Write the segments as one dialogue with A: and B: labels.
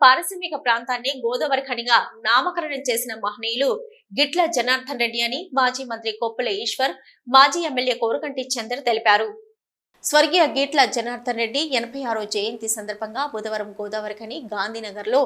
A: పారిశ్రామిక ప్రాంతాన్ని గోదావరి ఖనిగా నామకరణం చేసిన మహనీయులు గిట్ల జనార్దన్ రెడ్డి అని మాజీ మంత్రి కొప్పుల ఈశ్వర్, మాజీ ఎమ్మెల్యే కోరుకంటి చంద్ర తెలిపారు. స్వర్గీయ గిట్ల జనార్దన్ రెడ్డి 86వ జయంతి సందర్భంగా బుధవారం గోదావరి ఖని గాంధీనగర్ లో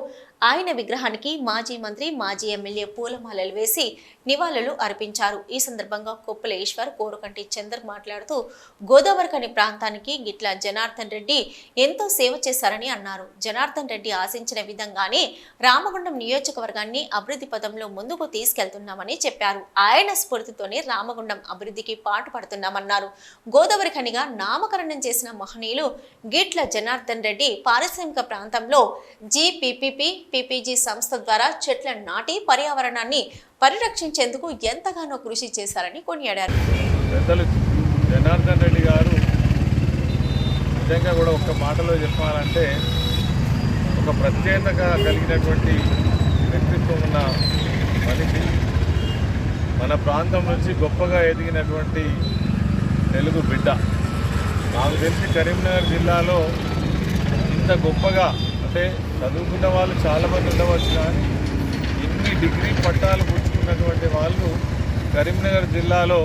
A: ఆయన విగ్రహానికి మాజీ మంత్రి, మాజీ ఎమ్మెల్యే పూలమాలలు వేసి నివాళులు అర్పించారు. ఈ సందర్భంగా కొప్పుల ఈశ్వర్, కోరుకంటి చందర్ మాట్లాడుతూ గోదావరి ఖని ప్రాంతానికి గిట్ల జనార్దన్ రెడ్డి ఎంతో సేవ చేశారని అన్నారు. జనార్దన్ రెడ్డి ఆశించిన విధంగానే రామగుండం నియోజకవర్గాన్ని అభివృద్ధి పదంలో ముందుకు తీసుకెళ్తున్నామని చెప్పారు. ఆయన స్ఫూర్తితోనే రామగుండం అభివృద్ధికి పాటుపడుతున్నామన్నారు. గోదావరి ఖనిగా నామకరణం చేసిన మహనీయులు గిట్ల జనార్దన్ రెడ్డి పారిశ్రామిక ప్రాంతంలో జీపీపీపీ, పీపీజీ సంస్థ ద్వారా చెట్లను నాటి పర్యావరణాన్ని పరిరక్షించేందుకు ఎంతగానో కృషి చేశారని కొనియాడారు.
B: జనార్దన్ రెడ్డి గారు నిజంగా కూడా ఒక్క మాటలో చెప్పాలంటే ఒక ప్రత్యేకత కలిగినటువంటి వ్యక్తిత్వం ఉన్న మనిషి. మన ప్రాంతం నుంచి గొప్పగా ఎదిగినటువంటి తెలుగు బిడ్డ. నాకు తెలిసి కరీంనగర్ జిల్లాలో ఇంత గొప్పగా అంటే చదువుకున్న వాళ్ళు చాలామంది ఉండవచ్చు, కానీ ఇన్ని డిగ్రీ పట్టాలు పుచ్చుకున్నటువంటి వాళ్ళు కరీంనగర్ జిల్లాలో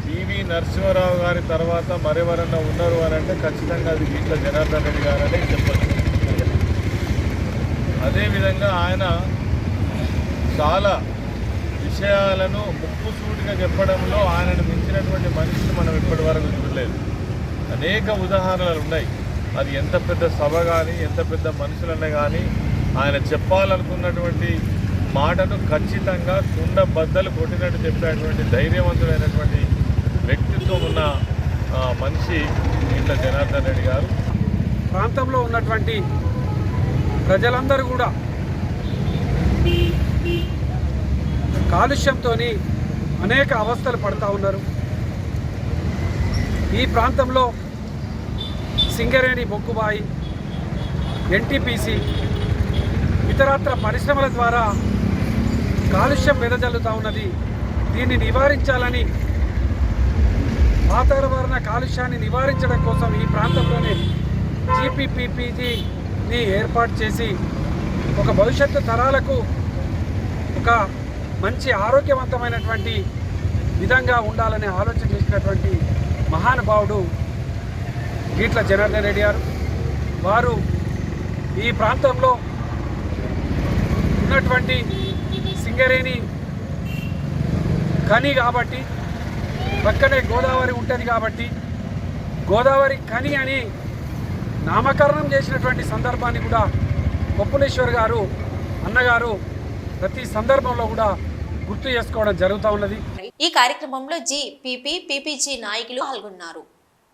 B: పివి నరసింహారావు గారి తర్వాత మరెవరన్నా ఉన్నారు అని అంటే ఖచ్చితంగా అది గిట్ల జనార్దన్ రెడ్డి గారని చెప్పచ్చు. అదేవిధంగా ఆయన చాలా విషయాలను ముక్కుసూటిగా చెప్పడంలో ఆయనను మించినటువంటి మనిషిని మనం ఇప్పటి వరకు చూడలేదు. అనేక ఉదాహరణలు ఉన్నాయి. అది ఎంత పెద్ద సభ కానీ, ఎంత పెద్ద మనుషులన్నా కానీ ఆయన చెప్పాలనుకున్నటువంటి మాటను ఖచ్చితంగా కుండ బద్దలు కొట్టినట్టు చెప్పేటువంటి ధైర్యవంతుడైనటువంటి వ్యక్తిత్వం ఉన్న మనిషి గిట్ల జనార్దన్ రెడ్డి గారు.
C: ప్రాంతంలో ఉన్నటువంటి ప్రజలందరూ కూడా కాలుష్యంతో అనేక అవస్థలు పడుతూ ఉన్నారు. ఈ ప్రాంతంలో సింగరేణి బొగ్గుబాయి, ఎన్టీపీసీ, ఇతరత్ర పరిశ్రమల ద్వారా కాలుష్యం వెదజల్లుతూ ఉన్నది. దీన్ని నివారించాలని, వాతావరణ కాలుష్యాన్ని నివారించడం కోసం ఈ ప్రాంతంలోనే జీపీపీపీజీని ఏర్పాటు చేసి ఒక భవిష్యత్తు తరాలకు ఒక మంచి ఆరోగ్యవంతమైనటువంటి విధంగా ఉండాలనే ఆలోచన చేసినటువంటి మహానుభావుడు గిట్ల జనార్దన్ రెడ్డి గారు. వారు ఈ ప్రాంతంలో ఉన్నటువంటి సింగరేణి ఖని కాబట్టి, పక్కనే గోదావరి ఉంటుంది కాబట్టి గోదావరి ఖని అని నామకరణం చేసినటువంటి సందర్భాన్ని కూడా కొప్పులేశ్వర్ గారు అన్నగారు ప్రతి సందర్భంలో కూడా గుర్తు చేసుకోవడం జరుగుతూ ఉన్నది.
A: ఈ కార్యక్రమంలో జీపీపీ, పీపీజీ నాయకులు పాల్గొన్నారు.